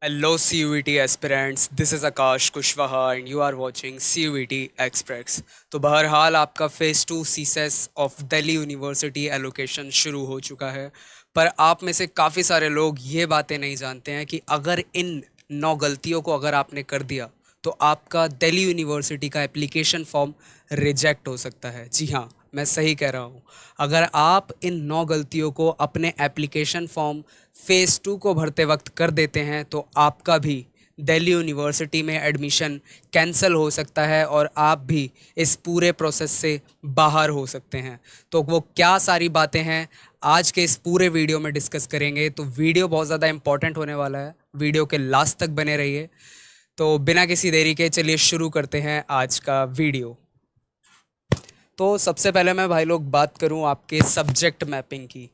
Hello CUET aspirants, this is Akash Kushwaha and you are watching CUET Express। तो बहरहाल आपका phase 2 CSS of Delhi university allocation शुरू हो चुका है। पर आप में से काफ़ी सारे लोग ये बातें नहीं जानते हैं कि अगर इन 9 गलतियों को अगर आपने कर दिया तो आपका दिल्ली यूनिवर्सिटी का एप्लीकेशन फॉर्म रिजेक्ट हो सकता है। जी हाँ, मैं सही कह रहा हूँ। अगर आप इन 9 गलतियों को अपने एप्लीकेशन फॉर्म फ़ेज़ 2 को भरते वक्त कर देते हैं तो आपका भी दिल्ली यूनिवर्सिटी में एडमिशन कैंसिल हो सकता है और आप भी इस पूरे प्रोसेस से बाहर हो सकते हैं। तो वो क्या सारी बातें हैं आज के इस पूरे वीडियो में डिस्कस करेंगे। तो वीडियो बहुत ज़्यादा इंपॉर्टेंट होने वाला है, वीडियो के लास्ट तक बने रहिए। तो बिना किसी देरी के चलिए शुरू करते हैं आज का वीडियो। तो सबसे पहले मैं भाई लोग बात करूं आपके सब्जेक्ट मैपिंग की।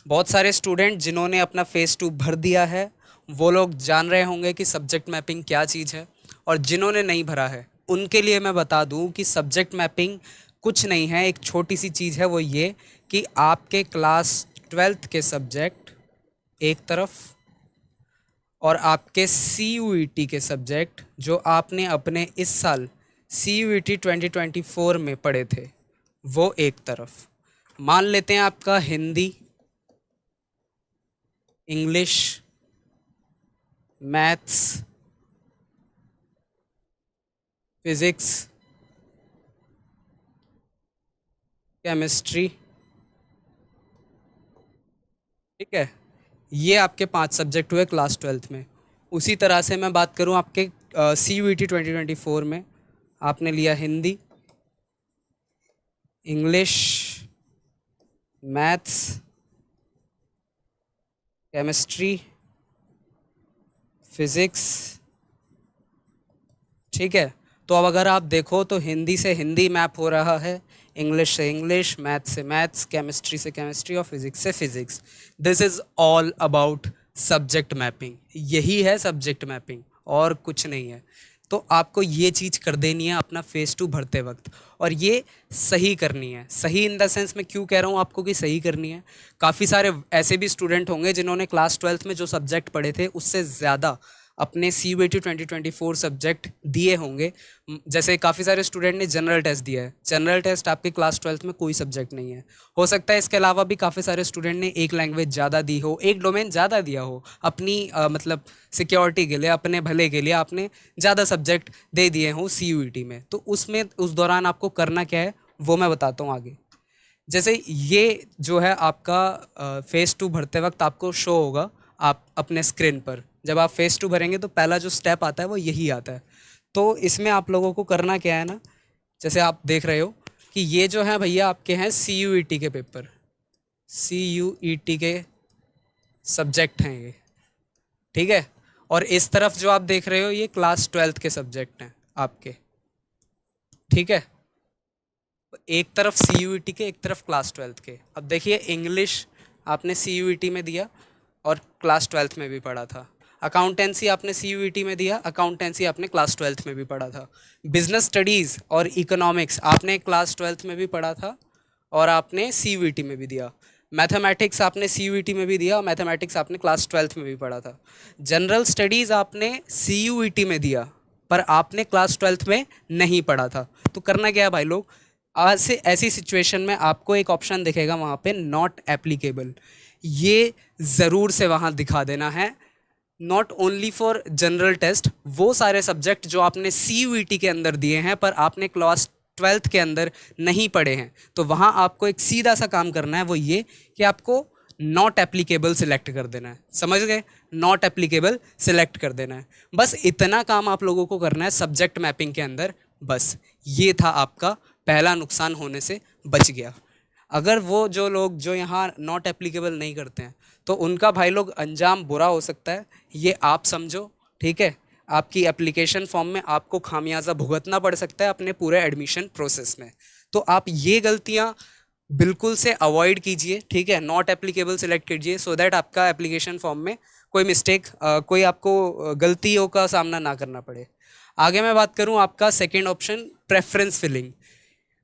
बहुत सारे स्टूडेंट जिन्होंने अपना फ़ेज़ 2 भर दिया है वो लोग जान रहे होंगे कि सब्जेक्ट मैपिंग क्या चीज़ है, और जिन्होंने नहीं भरा है उनके लिए मैं बता दूं कि सब्जेक्ट मैपिंग कुछ नहीं है, एक छोटी सी चीज़ है। वो ये कि आपके क्लास 12th के सब्जेक्ट एक तरफ और आपके CUET के सब्जेक्ट जो आपने अपने इस साल CUET 2024 में पढ़े थे वो एक तरफ। मान लेते हैं आपका Hindi, English, maths, physics, chemistry, ठीक है, ये आपके 5 सब्जेक्ट हुए क्लास 12th में। उसी तरह से मैं बात करूं आपके CUET 2024 में आपने लिया Hindi, English, maths, chemistry, physics, ठीक है। तो अब अगर आप देखो तो हिंदी से हिंदी मैप हो रहा है, इंग्लिश से इंग्लिश, मैथ्स से मैथ्स, केमिस्ट्री से केमिस्ट्री और फिज़िक्स से physics. This is all about subject mapping. यही है सब्जेक्ट मैपिंग और कुछ नहीं है। तो आपको ये चीज़ कर देनी है अपना फ़ेज़ 2 भरते वक्त, और ये सही करनी है। सही इन द सेंस मैं क्यों कह रहा हूँ आपको कि सही करनी है, काफ़ी सारे ऐसे भी स्टूडेंट होंगे जिन्होंने क्लास 12th में जो सब्जेक्ट पढ़े थे उससे ज़्यादा अपने CUET 2024 सब्जेक्ट दिए होंगे। जैसे काफ़ी सारे स्टूडेंट ने जनरल टेस्ट दिया है, जनरल टेस्ट आपके क्लास 12th में कोई सब्जेक्ट नहीं है। हो सकता है इसके अलावा भी काफ़ी सारे स्टूडेंट ने एक लैंग्वेज ज़्यादा दी हो, एक डोमेन ज़्यादा दिया हो, अपनी मतलब सिक्योरिटी के लिए, अपने भले के लिए आपने ज़्यादा सब्जेक्ट दे दिए हों CUET में। तो उसमें उस दौरान आपको करना क्या है वो मैं बताता हूँ आगे। जैसे ये जो है आपका फ़ेज़ 2 भरते वक्त आपको शो होगा आप अपने स्क्रीन पर। जब आप फ़ेज़ 2 भरेंगे तो पहला जो स्टेप आता है वो यही आता है। तो इसमें आप लोगों को करना क्या है ना, जैसे आप देख रहे हो कि ये जो है भैया आपके हैं CUET के पेपर, CUET के सब्जेक्ट हैं ये, ठीक है। और इस तरफ जो आप देख रहे हो ये क्लास 12th के सब्जेक्ट हैं आपके, ठीक है। एक तरफ CUET के, एक तरफ क्लास 12th के। अब देखिए इंग्लिश आपने CUET में दिया और क्लास 12th में भी पढ़ा था। अकाउंटेंसी आपने CUET में दिया, अकाउंटेंसी आपने क्लास 12th में भी पढ़ा था। बिजनेस स्टडीज़ और इकोनॉमिक्स आपने क्लास 12th में भी पढ़ा था और आपने CUET में भी दिया। मैथमेटिक्स आपने CUET में भी दिया, मैथमेटिक्स आपने क्लास 12th में भी पढ़ा था। जनरल स्टडीज़ आपने CUET में दिया पर आपने क्लास 12th में नहीं पढ़ा था। तो करना क्या है भाई लोग, आज से ऐसी सिचुएशन में आपको एक ऑप्शन दिखेगा वहाँ पे नॉट एप्लीकेबल, ये ज़रूर से वहाँ दिखा देना है। Not only for general test, वो सारे सब्जेक्ट जो आपने CUET के अंदर दिए हैं पर आपने क्लास 12th के अंदर नहीं पढ़े हैं, तो वहाँ आपको एक सीधा सा काम करना है, वो ये कि आपको नॉट एप्लीकेबल सिलेक्ट कर देना है। समझ गए, नॉट एप्लीकेबल सिलेक्ट कर देना है। बस इतना काम आप लोगों को करना है सब्जेक्ट मैपिंग के अंदर। बस ये था आपका पहला नुकसान होने से बच गया। अगर वो जो लोग जो यहाँ नॉट एप्लीकेबल नहीं करते हैं तो उनका भाई लोग अंजाम बुरा हो सकता है, ये आप समझो, ठीक है। आपकी एप्लीकेशन फॉर्म में आपको खामियाजा भुगतना पड़ सकता है अपने पूरे एडमिशन प्रोसेस में। तो आप ये गलतियाँ बिल्कुल से अवॉइड कीजिए, ठीक है। नॉट एप्लीकेबल सिलेक्ट कीजिए सो दैट आपका एप्लीकेशन फॉर्म में कोई मिस्टेक, कोई आपको गलतियों का सामना ना करना पड़े। आगे मैं बात करूं आपका second option preference filling.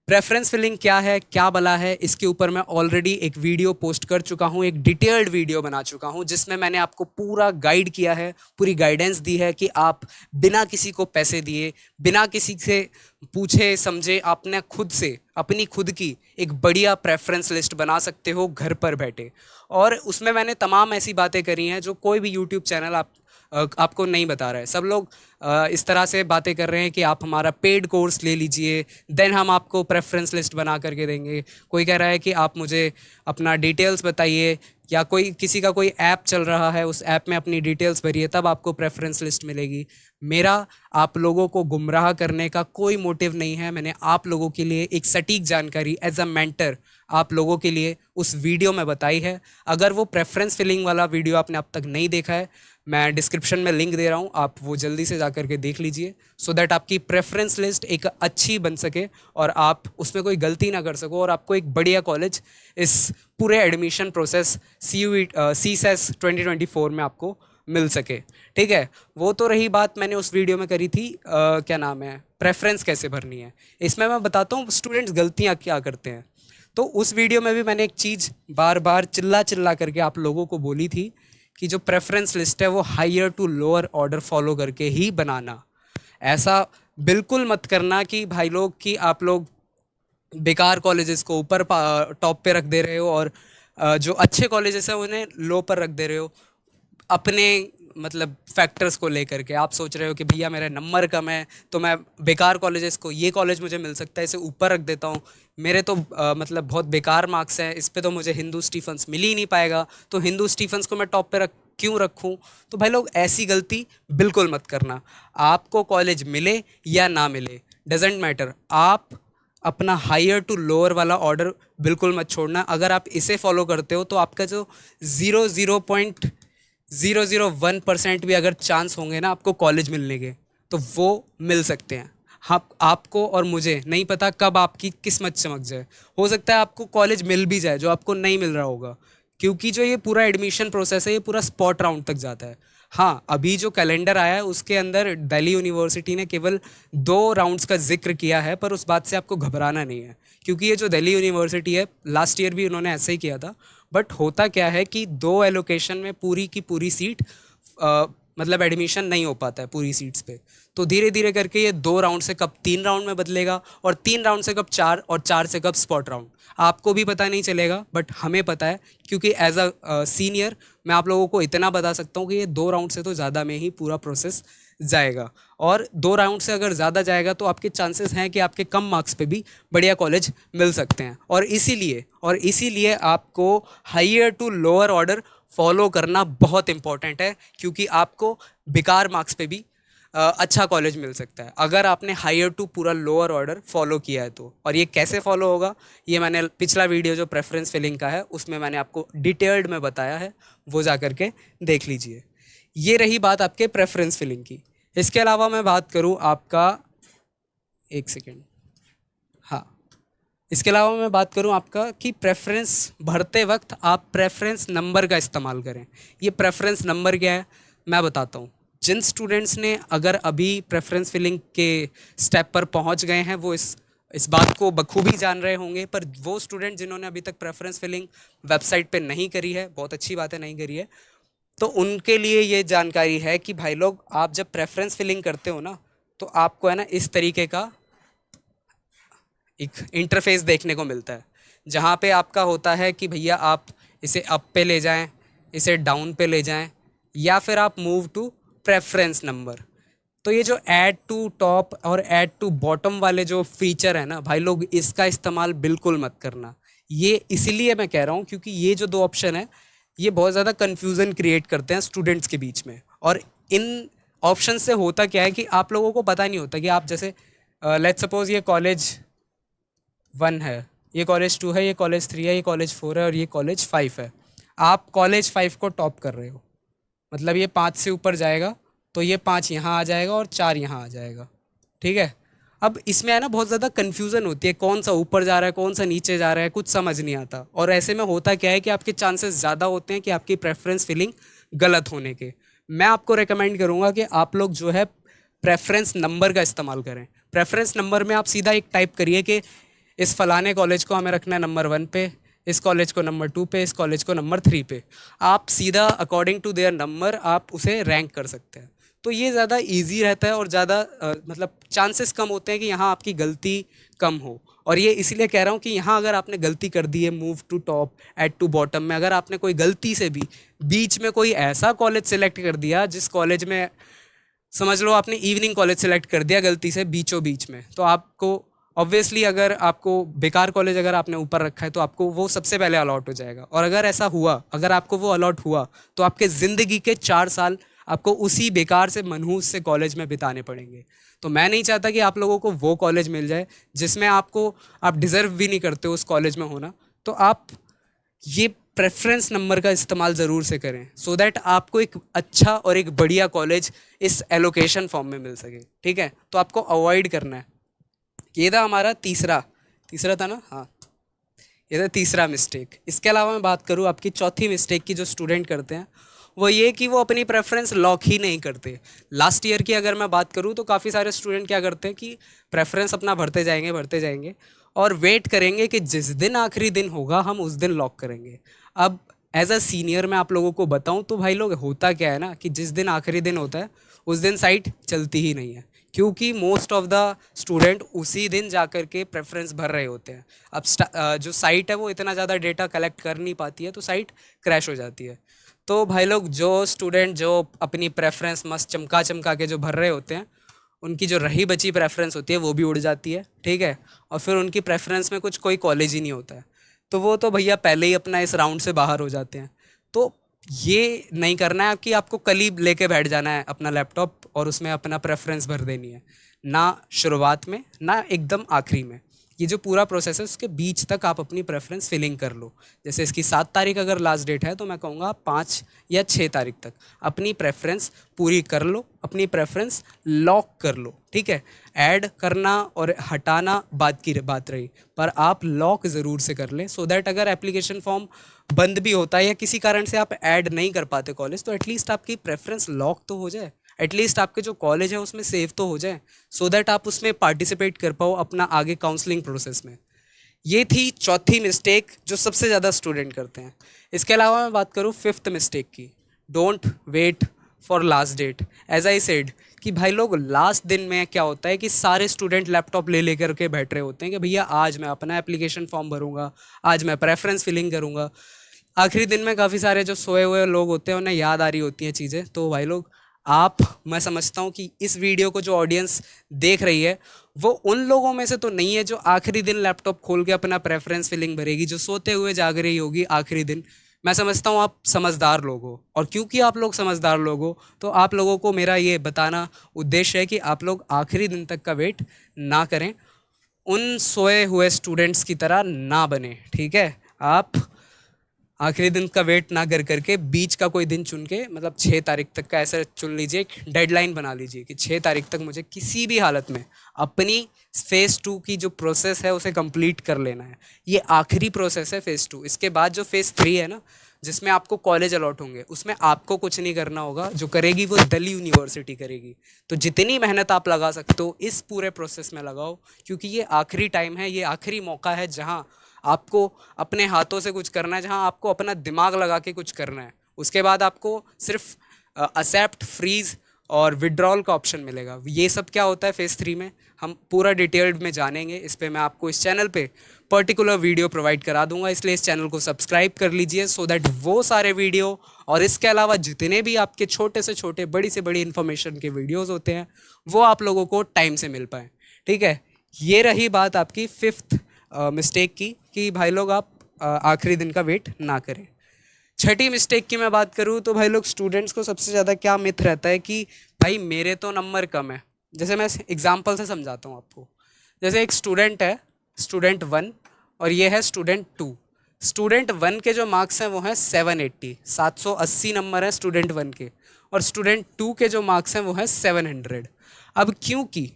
Preference filling क्या है, क्या भला है, इसके ऊपर मैं ऑलरेडी एक वीडियो पोस्ट कर चुका हूँ, एक डिटेल्ड वीडियो बना चुका हूँ जिसमें मैंने आपको पूरा गाइड किया है, पूरी गाइडेंस दी है कि आप बिना किसी को पैसे दिए, बिना किसी से पूछे समझे, आपने खुद से अपनी खुद की एक बढ़िया प्रेफरेंस लिस्ट बना सकते हो घर पर बैठे। और उसमें मैंने तमाम ऐसी बातें करी हैं जो कोई भी यूट्यूब चैनल आपको नहीं बता रहा है। सब लोग इस तरह से बातें कर रहे हैं कि आप हमारा पेड कोर्स ले लीजिए, देन हम आपको प्रेफरेंस लिस्ट बना करके देंगे। कोई कह रहा है कि आप मुझे अपना डिटेल्स बताइए, या कोई किसी का कोई ऐप चल रहा है, उस ऐप में अपनी डिटेल्स भरिए तब आपको प्रेफरेंस लिस्ट मिलेगी। मेरा आप लोगों को गुमराह करने का कोई मोटिव नहीं है। मैंने आप लोगों के लिए एक सटीक जानकारी एज अ मेंटर आप लोगों के लिए उस वीडियो में बताई है। अगर वो प्रेफरेंस फिलिंग वाला वीडियो आपने अब तक नहीं देखा है, मैं डिस्क्रिप्शन में लिंक दे रहा हूँ, आप वो जल्दी से जा करके देख लीजिए, सो दैट आपकी प्रेफरेंस लिस्ट एक अच्छी बन सके और आप उसमें कोई गलती ना कर सको और आपको एक बढ़िया कॉलेज इस पूरे एडमिशन प्रोसेस CSES 2024 में आपको मिल सके। ठीक है, वो तो रही बात मैंने उस वीडियो में करी थी, क्या नाम है, प्रेफरेंस कैसे भरनी है। इसमें मैं बताता हूँ स्टूडेंट्स गलतियाँ क्या करते हैं। तो उस वीडियो में भी मैंने एक चीज़ बार बार चिल्ला चिल्ला करके आप लोगों को बोली थी कि जो प्रेफरेंस लिस्ट है वो higher to lower order follow करके ही बनाना। ऐसा बिल्कुल मत करना कि भाई लोग कि आप लोग बेकार कॉलेजेस को ऊपर टॉप पे रख दे रहे हो और जो अच्छे कॉलेजेस हैं उन्हें लो पर रख दे रहे हो। अपने मतलब फैक्टर्स को लेकर के आप सोच रहे हो कि भैया मेरे नंबर कम है तो मैं बेकार कॉलेजेस को, ये कॉलेज मुझे मिल सकता है इसे ऊपर रख देता हूँ, मेरे तो मतलब बहुत बेकार मार्क्स हैं, इस पे तो मुझे हिंदू स्टीफन्स मिल ही नहीं पाएगा, तो हिंदू स्टीफन्स को मैं टॉप पे क्यों रखूँ। तो भाई लोग ऐसी गलती बिल्कुल मत करना। आपको कॉलेज मिले या ना मिले डजेंट मैटर, आप अपना हायर टू लोअर वाला ऑर्डर बिल्कुल मत छोड़ना। अगर आप इसे फॉलो करते हो तो आपका जो 0.001% भी अगर चांस होंगे ना आपको कॉलेज मिलने के, तो वो मिल सकते हैं। हाँ, आपको और मुझे नहीं पता कब आपकी किस्मत चमक जाए, हो सकता है आपको कॉलेज मिल भी जाए जो आपको नहीं मिल रहा होगा, क्योंकि जो ये पूरा एडमिशन प्रोसेस है ये पूरा स्पॉट राउंड तक जाता है। हाँ, अभी जो कैलेंडर आया है उसके अंदर दिल्ली यूनिवर्सिटी ने केवल 2 राउंड्स का जिक्र किया है, पर उस बात से आपको घबराना नहीं है, क्योंकि ये जो दिल्ली यूनिवर्सिटी है लास्ट ईयर भी उन्होंने ऐसे ही किया था। बट होता क्या है कि 2 एलोकेशन में पूरी की पूरी सीट मतलब एडमिशन नहीं हो पाता है पूरी सीट्स पे। तो धीरे धीरे करके ये 2 राउंड से कब 3 राउंड में बदलेगा, और 3 राउंड से कब 4, और 4 से कब स्पॉट राउंड, आपको भी पता नहीं चलेगा बट हमें पता है, क्योंकि एज अ सीनियर मैं आप लोगों को इतना बता सकता हूँ कि ये 2 राउंड से तो ज़्यादा में ही पूरा प्रोसेस जाएगा। और 2 राउंड से अगर ज़्यादा जाएगा तो आपके चांसेस हैं कि आपके कम मार्क्स पे भी बढ़िया कॉलेज मिल सकते हैं। और इसीलिए आपको higher to lower order follow करना बहुत इंपॉर्टेंट है, क्योंकि आपको बेकार मार्क्स पे भी अच्छा कॉलेज मिल सकता है अगर आपने हायर टू पूरा लोअर ऑर्डर फॉलो किया है तो। और ये कैसे फॉलो होगा, ये मैंने पिछला वीडियो जो प्रेफरेंस फिलिंग का है उसमें मैंने आपको डिटेल्ड में बताया है, वो जा करके देख लीजिए। ये रही बात आपके प्रेफरेंस फिलिंग की। इसके अलावा मैं बात करूँ आपका, एक सेकेंड, हाँ, इसके अलावा मैं बात करूं आपका कि प्रेफरेंस भरते वक्त आप प्रेफरेंस नंबर का इस्तेमाल करें। ये प्रेफरेंस नंबर क्या है मैं बताता हूँ। जिन स्टूडेंट्स ने अगर अभी प्रेफरेंस फिलिंग के स्टेप पर पहुंच गए हैं वो इस बात को बखूबी जान रहे होंगे, पर वो स्टूडेंट जिन्होंने अभी तक प्रेफरेंस फिलिंग वेबसाइट पे नहीं करी है, बहुत अच्छी बात है नहीं करी है, तो उनके लिए ये जानकारी है कि भाई लोग आप जब प्रेफरेंस फिलिंग करते हो ना तो आपको है ना इस तरीके का एक इंटरफेस देखने को मिलता है, जहाँ पे आपका होता है कि भैया आप इसे अप पे ले जाएं, इसे डाउन पे ले जाएं, या फिर आप मूव टू प्रेफरेंस नंबर। तो ये जो ऐड टू टॉप और ऐड टू बॉटम वाले जो फीचर है ना भाई लोग, इसका इस्तेमाल बिल्कुल मत करना। ये इसलिए मैं कह रहा हूँ क्योंकि ये जो 2 ऑप्शन है ये बहुत ज़्यादा कन्फ्यूज़न क्रिएट करते हैं स्टूडेंट्स के बीच में। और इन ऑप्शन से होता क्या है कि आप लोगों को पता नहीं होता कि आप जैसे लेट्स सपोज ये कॉलेज 1 है, ये कॉलेज 2 है, ये कॉलेज 3 है, ये कॉलेज 4 है और ये कॉलेज 5 है। आप कॉलेज 5 को टॉप कर रहे हो, मतलब ये 5 से ऊपर जाएगा तो ये 5 यहाँ आ जाएगा और 4 यहाँ आ जाएगा। ठीक है, अब इसमें है ना बहुत ज़्यादा कन्फ्यूज़न होती है, कौन सा ऊपर जा रहा है कौन सा नीचे जा रहा है, कुछ समझ नहीं आता। और ऐसे में होता क्या है कि आपके चांसेस ज़्यादा होते हैं कि आपकी प्रेफरेंस फिलिंग गलत होने के। मैं आपको रेकमेंड करूँगा कि आप लोग जो है प्रेफरेंस नंबर का इस्तेमाल करें। प्रेफरेंस नंबर में आप सीधा एक टाइप करिए कि इस फलाने कॉलेज को हमें रखना है नंबर 1 पे, इस कॉलेज को नंबर 2 पे, इस कॉलेज को नंबर 3 पे। आप सीधा अकॉर्डिंग टू देयर नंबर आप उसे रैंक कर सकते हैं। तो ये ज़्यादा इजी रहता है और ज़्यादा मतलब चांसेस कम होते हैं कि यहाँ आपकी गलती कम हो। और ये इसीलिए कह रहा हूँ कि यहाँ अगर आपने गलती कर दी है move to top add to bottom में, अगर आपने कोई गलती से भी बीच में कोई ऐसा कॉलेज सेलेक्ट कर दिया जिस कॉलेज में समझ लो आपने इवनिंग कॉलेज सेलेक्ट कर दिया गलती से बीचों बीच में, तो आपको ऑब्वियसली अगर आपको बेकार कॉलेज अगर आपने ऊपर रखा है तो आपको वो सबसे पहले अलॉट हो जाएगा। और अगर ऐसा हुआ, अगर आपको वो अलॉट हुआ, तो आपके ज़िंदगी के 4 साल आपको उसी बेकार से मनहूस से कॉलेज में बिताने पड़ेंगे। तो मैं नहीं चाहता कि आप लोगों को वो कॉलेज मिल जाए जिसमें आपको आप डिज़र्व भी नहीं करते हो उस कॉलेज में होना। तो आप ये प्रेफरेंस नंबर का इस्तेमाल ज़रूर से करें सो दैट आपको एक अच्छा और एक बढ़िया कॉलेज इस एलोकेशन फॉर्म में मिल सके। ठीक है, तो आपको अवॉइड करना है। ये था हमारा तीसरा तीसरा था ना, हाँ, ये था तीसरा मिस्टेक। इसके अलावा मैं बात करूँ आपकी चौथी मिस्टेक की जो स्टूडेंट करते हैं, वो ये कि वो अपनी प्रेफरेंस लॉक ही नहीं करते। लास्ट ईयर की अगर मैं बात करूँ तो काफ़ी सारे स्टूडेंट क्या करते हैं कि प्रेफरेंस अपना भरते जाएंगे और वेट करेंगे कि जिस दिन आखिरी दिन होगा हम उस दिन लॉक करेंगे। अब एज अ सीनियर मैं आप लोगों को बताऊं तो भाई लोग, होता क्या है ना कि जिस दिन आखिरी दिन होता है उस दिन साइट चलती ही नहीं है, क्योंकि मोस्ट ऑफ द स्टूडेंट उसी दिन जा कर के प्रेफरेंस भर रहे होते हैं। अब जो साइट है वो इतना ज़्यादा डेटा कलेक्ट कर नहीं पाती है, तो साइट क्रैश हो जाती है। तो भाई लोग, जो स्टूडेंट जो अपनी प्रेफरेंस मस्त चमका चमका के जो भर रहे होते हैं, उनकी जो रही बची प्रेफरेंस होती है वो भी उड़ जाती है। ठीक है, और फिर उनकी प्रेफरेंस में कुछ कोई कॉलेज ही नहीं होता है, तो वो तो भैया पहले ही अपना इस राउंड से बाहर हो जाते हैं। तो ये नहीं करना है कि आपको कल ही लेके बैठ जाना है अपना लैपटॉप और उसमें अपना प्रेफरेंस भर देनी है, ना शुरुआत में ना एकदम आखिरी में। ये जो पूरा प्रोसेस है उसके बीच तक आप अपनी प्रेफरेंस फिलिंग कर लो। जैसे इसकी 7 तारीख अगर लास्ट डेट है तो मैं कहूँगा 5 या 6 तारीख तक अपनी प्रेफरेंस पूरी कर लो, अपनी प्रेफरेंस लॉक कर लो। ठीक है, ऐड करना और हटाना बाद की बात रही, पर आप लॉक ज़रूर से कर लें सो दैट अगर एप्लीकेशन फॉर्म बंद भी होता है या किसी कारण से आप ऐड नहीं कर पाते कॉलेज, तो एटलीस्ट आपकी प्रेफरेंस लॉक तो हो जाए, एटलीस्ट आपके जो कॉलेज है उसमें सेव तो हो जाए, सो दैट आप उसमें पार्टिसिपेट कर पाओ अपना आगे काउंसलिंग प्रोसेस में। ये थी चौथी मिस्टेक जो सबसे ज़्यादा स्टूडेंट करते हैं। इसके अलावा मैं बात करूँ फिफ्थ मिस्टेक की, don't wait for last date. As I said कि भाई लोग, लास्ट दिन में क्या होता है कि सारे स्टूडेंट लैपटॉप ले लेकर के बैठ रहे होते हैं कि भैया आज मैं अपना एप्लीकेशन फॉर्म भरूंगा, आज मैं प्रेफरेंस फिलिंग करूंगा। आखिरी दिन में काफ़ी सारे जो सोए हुए लोग होते हैं उन्हें याद आ रही होती हैं चीज़ें। तो भाई लोग, आप, मैं समझता हूँ कि इस वीडियो को जो ऑडियंस देख रही है वो उन लोगों में से तो नहीं है जो आखिरी दिन लैपटॉप खोल के अपना प्रेफरेंस फिलिंग भरेगी, जो सोते हुए जाग रही होगी आखिरी दिन। मैं समझता हूँ आप समझदार लोग हो, और क्योंकि आप लोग समझदार लोग हो तो आप लोगों को मेरा ये बताना उद्देश्य है कि आप लोग आखिरी दिन तक का वेट ना करें, उन सोए हुए स्टूडेंट्स की तरह ना बने। ठीक है, आप आखिरी दिन का वेट ना कर करके बीच का कोई दिन चुन के, मतलब 6 तारीख तक का ऐसा चुन लीजिए, एक डेडलाइन बना लीजिए कि 6 तारीख तक मुझे किसी भी हालत में अपनी फेज़ 2 की जो प्रोसेस है उसे कंप्लीट कर लेना है। ये आखिरी प्रोसेस है फेज़ 2। इसके बाद जो फेज़ 3 है ना, जिसमें आपको कॉलेज अलॉट होंगे, उसमें आपको कुछ नहीं करना होगा, जो करेगी वो दिल्ली यूनिवर्सिटी करेगी। तो जितनी मेहनत आप लगा सकते हो इस पूरे प्रोसेस में लगाओ, क्योंकि ये आखिरी टाइम है, ये आखिरी मौका है जहाँ आपको अपने हाथों से कुछ करना है, जहाँ आपको अपना दिमाग लगा के कुछ करना है। उसके बाद आपको सिर्फ एक्सेप्ट, फ्रीज़ और विड्रॉल का ऑप्शन मिलेगा। ये सब क्या होता है फेज़ 3 में, हम पूरा डिटेल्ड में जानेंगे। इस पे मैं आपको इस चैनल पे पर्टिकुलर वीडियो प्रोवाइड करा दूंगा, इसलिए इस चैनल को सब्सक्राइब कर लीजिए सो दैट वो सारे वीडियो और इसके अलावा जितने भी आपके छोटे से छोटे, बड़ी से बड़ी इन्फॉर्मेशन के वीडियोज़ होते हैं वो आप लोगों को टाइम से मिल पाएँ। ठीक है, ये रही बात आपकी फिफ्थ मिस्टेक की कि भाई लोग आप आखिरी दिन का वेट ना करें। छठी मिस्टेक की मैं बात करूँ तो भाई लोग, स्टूडेंट्स को सबसे ज़्यादा क्या मिथ रहता है कि भाई मेरे तो नंबर कम है। जैसे मैं एग्जांपल से समझाता हूँ आपको। जैसे एक स्टूडेंट है, स्टूडेंट 1, और ये है स्टूडेंट 2। स्टूडेंट 1 के जो मार्क्स हैं वो हैं 780, 780 नंबर हैं स्टूडेंट 1 के, और स्टूडेंट 2 के जो मार्क्स हैं वो हैं 700। अब क्योंकि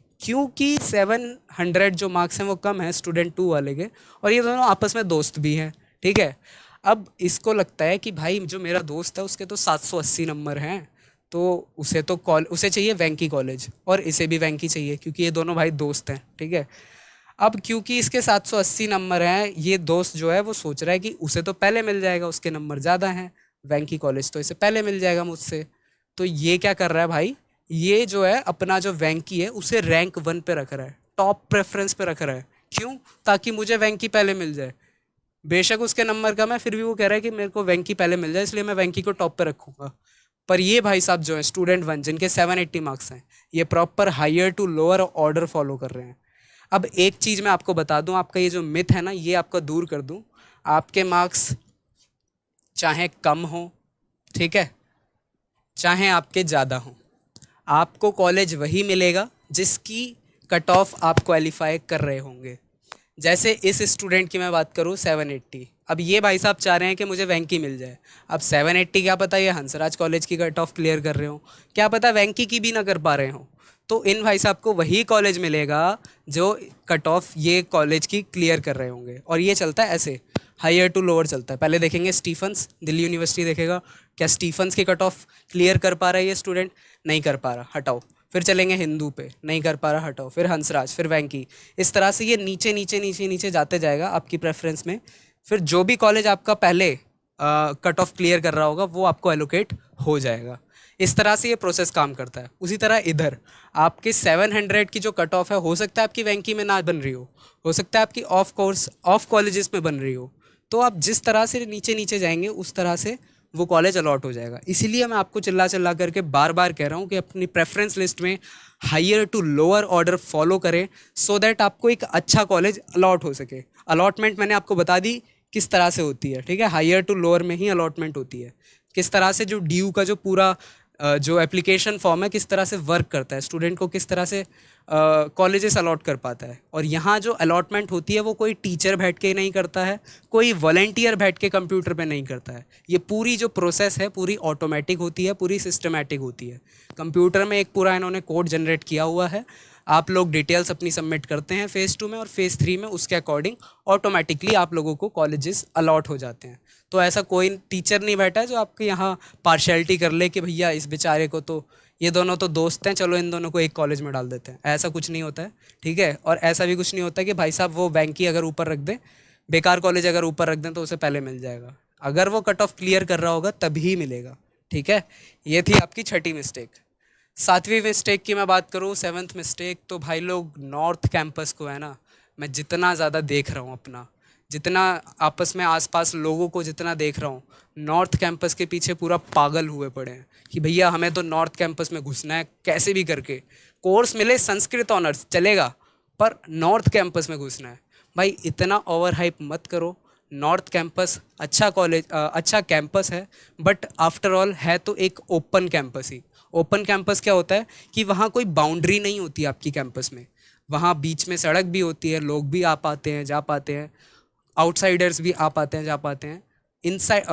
700 जो मार्क्स हैं वो कम है स्टूडेंट 2 वाले के, और ये दोनों आपस में दोस्त भी हैं। ठीक है, अब इसको लगता है कि भाई जो मेरा दोस्त है उसके तो 780 नंबर हैं, तो उसे चाहिए वैंकी कॉलेज और इसे भी वैंकी चाहिए, क्योंकि ये दोनों भाई दोस्त हैं। ठीक है, अब क्योंकि इसके 780 नंबर हैं, ये दोस्त जो है वो सोच रहा है कि उसे तो पहले मिल जाएगा, उसके नंबर ज़्यादा हैं, वेंकी कॉलेज तो इसे पहले मिल जाएगा मुझसे। तो ये क्या कर रहा है भाई, ये जो है अपना जो वेंकी है उसे रैंक 1 पे रख रहा है, टॉप प्रेफरेंस पे रख रहा है। क्यों? ताकि मुझे वेंकी पहले मिल जाए। बेशक उसके नंबर कम है, फिर भी वो कह रहा है कि मेरे को वेंकी पहले मिल जाए, इसलिए मैं वेंकी को टॉप पे रखूंगा। पर ये भाई साहब जो है स्टूडेंट 1 जिनके 780 मार्क्स हैं, ये proper higher to lower order follow कर रहे हैं। अब एक चीज़ मैं आपको बता दूं, आपका ये जो मिथ है ना, ये आपका दूर कर दूं। आपके मार्क्स चाहे कम हो, ठीक है, चाहे आपके ज़्यादा हों, आपको कॉलेज वही मिलेगा जिसकी कट ऑफ आप क्वालिफाई कर रहे होंगे। जैसे इस स्टूडेंट की मैं बात करूँ 780, अब ये भाई साहब चाह रहे हैं कि मुझे वेंकी मिल जाए। अब 780 क्या पता ये हंसराज कॉलेज की कट ऑफ क्लियर कर रहे हो, क्या पता वेंकी की भी ना कर पा रहे हो। तो इन भाई साहब को वही कॉलेज मिलेगा जो कट ऑफ ये कॉलेज की क्लियर कर रहे होंगे। और ये चलता है ऐसे, हायर टू लोअर चलता है। पहले देखेंगे स्टीफन्स, दिल्ली यूनिवर्सिटी देखेगा क्या स्टीफन्स की कट ऑफ क्लियर कर पा रहा है ये स्टूडेंट, नहीं कर पा रहा, हटाओ। फिर चलेंगे हिंदू पे, नहीं कर पा रहा, हटाओ। फिर हंसराज, फिर वेंकी। इस तरह से ये नीचे नीचे नीचे नीचे जाते जाएगा आपकी प्रेफरेंस में। फिर जो भी कॉलेज आपका पहले कट ऑफ क्लियर कर रहा होगा वो आपको एलोकेट हो जाएगा। इस तरह से ये प्रोसेस काम करता है। उसी तरह इधर आपके 700 की जो कट ऑफ है, हो सकता है आपकी वेंकी में ना बन रही हो सकता है आपकी ऑफ कोर्स ऑफ कॉलेजेस में बन रही हो। तो आप जिस तरह से नीचे नीचे जाएंगे उस तरह से वो कॉलेज अलॉट हो जाएगा। इसीलिए मैं आपको चिल्ला चिल्ला करके बार बार कह रहा हूँ कि अपनी प्रेफरेंस लिस्ट में higher to lower order follow करें, सो दैट आपको एक अच्छा कॉलेज अलॉट हो सके। अलॉटमेंट मैंने आपको बता दी किस तरह से होती है, ठीक है, हायर टू लोअर में ही अलॉटमेंट होती है। किस तरह से जो ड्यू का जो पूरा जो एप्लीकेशन फॉर्म है किस तरह से वर्क करता है, स्टूडेंट को किस तरह से कॉलेजेस अलॉट कर पाता है। और यहाँ जो अलॉटमेंट होती है वो कोई टीचर बैठ के नहीं करता है, कोई वॉलंटियर बैठ के कंप्यूटर पे नहीं करता है। ये पूरी जो प्रोसेस है पूरी ऑटोमेटिक होती है, पूरी सिस्टमेटिक होती है। कंप्यूटर में एक पूरा इन्होंने कोड जनरेट किया हुआ है, आप लोग डिटेल्स अपनी सबमिट करते हैं फेज़ 2 में, और फेज़ 3 में उसके अकॉर्डिंग ऑटोमेटिकली आप लोगों को कॉलेजेस अलॉट हो जाते हैं। तो ऐसा कोई टीचर नहीं बैठा है जो आपके यहाँ पार्शियलिटी कर ले कि भैया इस बेचारे को तो, ये दोनों तो दोस्त हैं, चलो इन दोनों को एक कॉलेज में डाल देते हैं। ऐसा कुछ नहीं होता है, ठीक है। और ऐसा भी कुछ नहीं होता कि भाई साहब वो वेंकी अगर ऊपर रख दें, बेकार कॉलेज अगर ऊपर रख दें तो उसे पहले मिल जाएगा। अगर वो कट ऑफ क्लियर कर रहा होगा तभी मिलेगा, ठीक है। ये थी आपकी छठी मिस्टेक। सातवीं मिस्टेक की मैं बात करूँ, सेवन्थ मिस्टेक, तो भाई लोग नॉर्थ कैंपस को है ना, मैं जितना ज़्यादा देख रहा हूँ अपना, जितना आपस में आसपास लोगों को जितना देख रहा हूँ, नॉर्थ कैंपस के पीछे पूरा पागल हुए पड़े हैं कि भैया हमें तो नॉर्थ कैंपस में घुसना है कैसे भी करके। कोर्स मिले संस्कृत ऑनर्स चलेगा, पर नॉर्थ कैंपस में घुसना है। भाई इतना ओवर हाइप मत करो। नॉर्थ कैंपस अच्छा कॉलेज, अच्छा कैंपस है, बट आफ्टर ऑल है तो एक ओपन कैंपस ही। ओपन कैंपस क्या होता है कि वहाँ कोई बाउंड्री नहीं होती आपकी कैंपस में, वहाँ बीच में सड़क भी होती है, लोग भी आ पाते हैं जा पाते हैं, आउटसाइडर्स भी आ पाते हैं जा पाते हैं। इनसाइड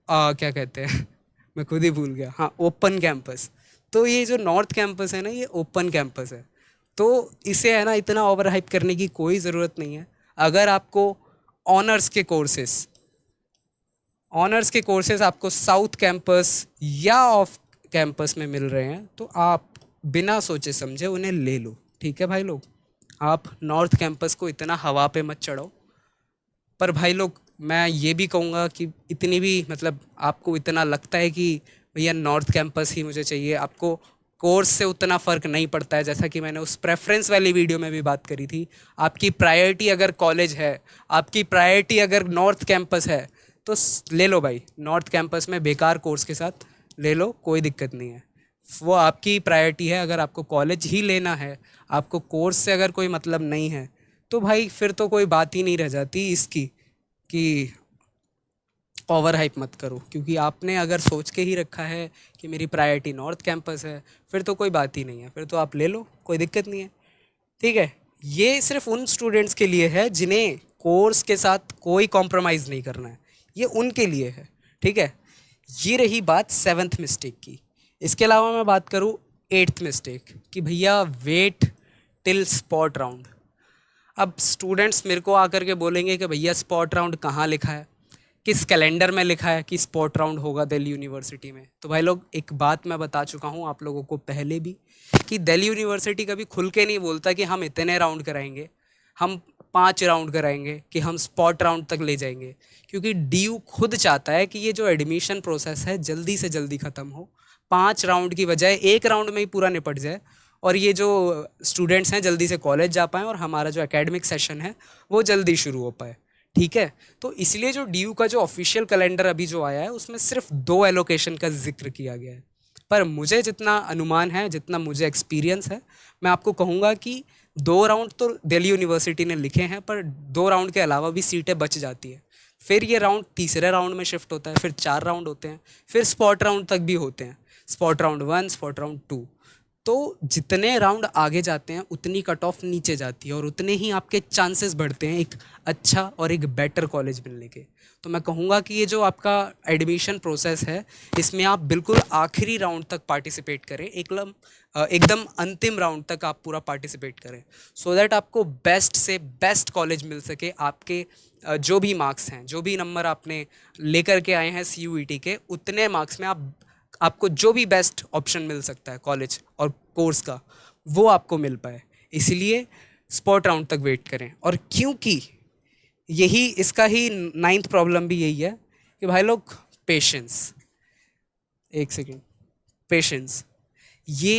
क्या कहते हैं मैं खुद ही भूल गया, हाँ, ओपन कैंपस। तो ये जो नॉर्थ कैंपस है ना, ये ओपन कैंपस है। तो इसे है ना इतना ओवर हाइप करने की कोई ज़रूरत नहीं है। अगर आपको ऑनर्स के कोर्सेस ऑनर्स के कोर्सेज आपको साउथ कैंपस या ऑफ कैंपस में मिल रहे हैं तो आप बिना सोचे समझे उन्हें ले लो, ठीक है भाई लोग। आप नॉर्थ कैंपस को इतना हवा पे मत चढ़ाओ। पर भाई लोग मैं ये भी कहूँगा कि इतनी भी मतलब आपको इतना लगता है कि भैया नॉर्थ कैंपस ही मुझे चाहिए, आपको कोर्स से उतना फ़र्क नहीं पड़ता है, जैसा कि मैंने उस प्रेफरेंस वाली वीडियो में भी बात करी थी। आपकी प्रायोरिटी अगर कॉलेज है, आपकी प्रायोरिटी अगर नॉर्थ कैंपस है, तो ले लो भाई, नॉर्थ कैंपस में बेकार कोर्स के साथ ले लो, कोई दिक्कत नहीं है। वो आपकी प्रायोरिटी है। अगर आपको कॉलेज ही लेना है, आपको कोर्स से अगर कोई मतलब नहीं है, तो भाई फिर तो कोई बात ही नहीं रह जाती इसकी कि ओवर हाइप मत करो। क्योंकि आपने अगर सोच के ही रखा है कि मेरी प्रायोरिटी नॉर्थ कैंपस है, फिर तो कोई बात ही नहीं है, फिर तो आप ले लो, कोई दिक्कत नहीं है, ठीक है। ये सिर्फ उन स्टूडेंट्स के लिए है जिन्हें कोर्स के साथ कोई कॉम्प्रोमाइज़ नहीं करना है, ये उनके लिए है, ठीक है। ये रही बात सेवन्थ मिस्टेक की। इसके अलावा मैं बात करूँ एट्थ मिस्टेक कि भैया वेट टिल स्पॉट राउंड। अब स्टूडेंट्स मेरे को आकर के बोलेंगे कि भैया स्पॉट राउंड कहाँ लिखा है, किस कैलेंडर में लिखा है कि स्पॉट राउंड होगा दिल्ली यूनिवर्सिटी में। तो भाई लोग एक बात मैं बता चुका हूँ आप लोगों को पहले भी कि दिल्ली यूनिवर्सिटी कभी खुल के नहीं बोलता कि हम इतने राउंड कराएंगे। हम 5 राउंड कराएंगे कि हम स्पॉट राउंड तक ले जाएंगे, क्योंकि डीयू खुद चाहता है कि ये जो एडमिशन प्रोसेस है जल्दी से जल्दी ख़त्म हो, 5 राउंड की बजाय 1 राउंड में ही पूरा निपट जाए, और ये जो स्टूडेंट्स हैं जल्दी से कॉलेज जा पाएँ और हमारा जो एकेडमिक सेशन है वो जल्दी शुरू हो पाए। ठीक है, तो इसलिए जो डीयू का जो ऑफिशियल कैलेंडर अभी जो आया है उसमें सिर्फ 2 एलोकेशन का जिक्र किया गया है। पर मुझे जितना अनुमान है, जितना मुझे एक्सपीरियंस है, मैं आपको कहूँगा कि 2 राउंड तो दिल्ली यूनिवर्सिटी ने लिखे हैं, पर 2 राउंड के अलावा भी सीटें बच जाती हैं। फिर ये राउंड तीसरे राउंड में शिफ्ट होता है, फिर 4 राउंड होते हैं, फिर स्पॉट राउंड तक भी होते हैं, स्पॉट राउंड 1, स्पॉट राउंड 2। तो जितने राउंड आगे जाते हैं उतनी कट ऑफ नीचे जाती है और उतने ही आपके चांसेस बढ़ते हैं एक अच्छा और एक बेटर कॉलेज मिलने के। तो मैं कहूँगा कि ये जो आपका एडमिशन प्रोसेस है इसमें आप बिल्कुल आखिरी राउंड तक पार्टिसिपेट करें, एकदम अंतिम राउंड तक आप पूरा पार्टिसिपेट करें, सो दैट आपको बेस्ट से बेस्ट कॉलेज मिल सके। आपके जो भी मार्क्स हैं, जो भी नंबर आपने लेकर के आए हैं CUET के, उतने मार्क्स में आपको जो भी बेस्ट ऑप्शन मिल सकता है कॉलेज और कोर्स का, वो आपको मिल पाए। इसलिए स्पॉट राउंड तक वेट करें। और क्योंकि यही इसका ही 9th प्रॉब्लम भी यही है कि भाई लोग पेशेंस, एक सेकेंड, पेशेंस ये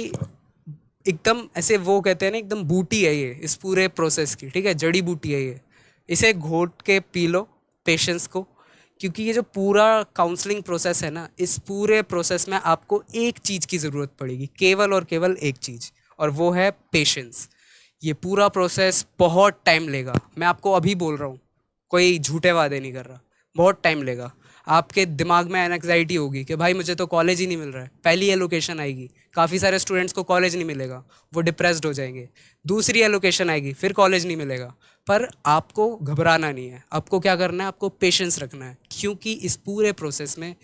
एकदम ऐसे वो कहते हैं ना, एकदम बूटी है ये इस पूरे प्रोसेस की, ठीक है, जड़ी बूटी है ये, इसे घोट के पी लो पेशेंस को। क्योंकि ये जो पूरा काउंसलिंग प्रोसेस है ना, इस पूरे प्रोसेस में आपको एक चीज़ की ज़रूरत पड़ेगी, केवल और केवल एक चीज़, और वो है पेशेंस। ये पूरा प्रोसेस बहुत टाइम लेगा, मैं आपको अभी बोल रहा हूँ, कोई झूठे वादे नहीं कर रहा, बहुत टाइम लेगा। आपके दिमाग में एनग्जाइटी होगी कि भाई मुझे तो कॉलेज ही नहीं मिल रहा है, पहली एलोकेशन आएगी, काफ़ी सारे स्टूडेंट्स को कॉलेज नहीं मिलेगा, वो डिप्रेस्ड हो जाएंगे, दूसरी एलोकेशन आएगी, फिर कॉलेज नहीं मिलेगा। पर आपको घबराना नहीं है, आपको क्या करना है, आपको पेशेंस रखना है, क्योंकि इस पूरे प्रोसेस में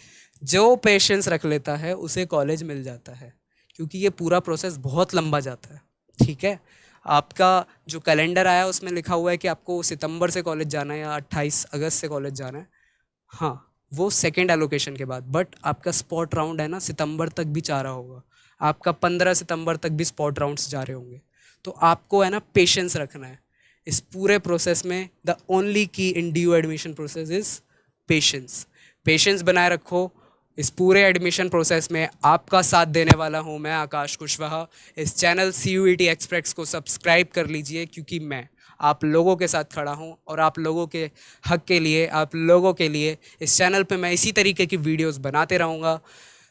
जो पेशेंस रख लेता है उसे कॉलेज मिल जाता है, क्योंकि ये पूरा प्रोसेस बहुत लंबा जाता है। ठीक है, आपका जो कैलेंडर आया उसमें लिखा हुआ है कि आपको सितंबर से कॉलेज जाना है या 28 अगस्त से कॉलेज जाना है, हाँ वो सेकेंड एलोकेशन के बाद। बट आपका स्पॉट राउंड है ना, सितंबर तक भी जा रहा होगा, आपका 15 सितंबर तक भी स्पॉट राउंड्स जा रहे होंगे। तो आपको है ना पेशेंस रखना है इस पूरे प्रोसेस में। द ओनली की इन DU admission process is patience. Patience बनाए रखो इस पूरे एडमिशन प्रोसेस में। आपका साथ देने वाला हूँ मैं, आकाश कुशवाहा। इस चैनल CUET एक्सप्रेस को सब्सक्राइब कर लीजिए, क्योंकि मैं आप लोगों के साथ खड़ा हूँ और आप लोगों के हक के लिए, आप लोगों के लिए इस चैनल पे मैं इसी तरीके की वीडियोस बनाते रहूँगा।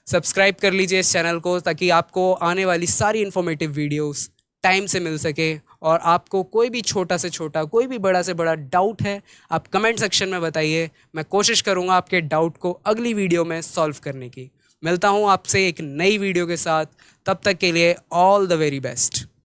सब्सक्राइब कर लीजिए इस चैनल को, ताकि आपको आने वाली सारी इन्फॉर्मेटिव वीडियोस टाइम से मिल सके। और आपको कोई भी छोटा से छोटा, कोई भी बड़ा से बड़ा डाउट है, आप कमेंट सेक्शन में बताइए, मैं कोशिश करूँगा आपके डाउट को अगली वीडियो में सॉल्व करने की। मिलता हूँ आपसे एक नई वीडियो के साथ, तब तक के लिए ऑल द वेरी बेस्ट।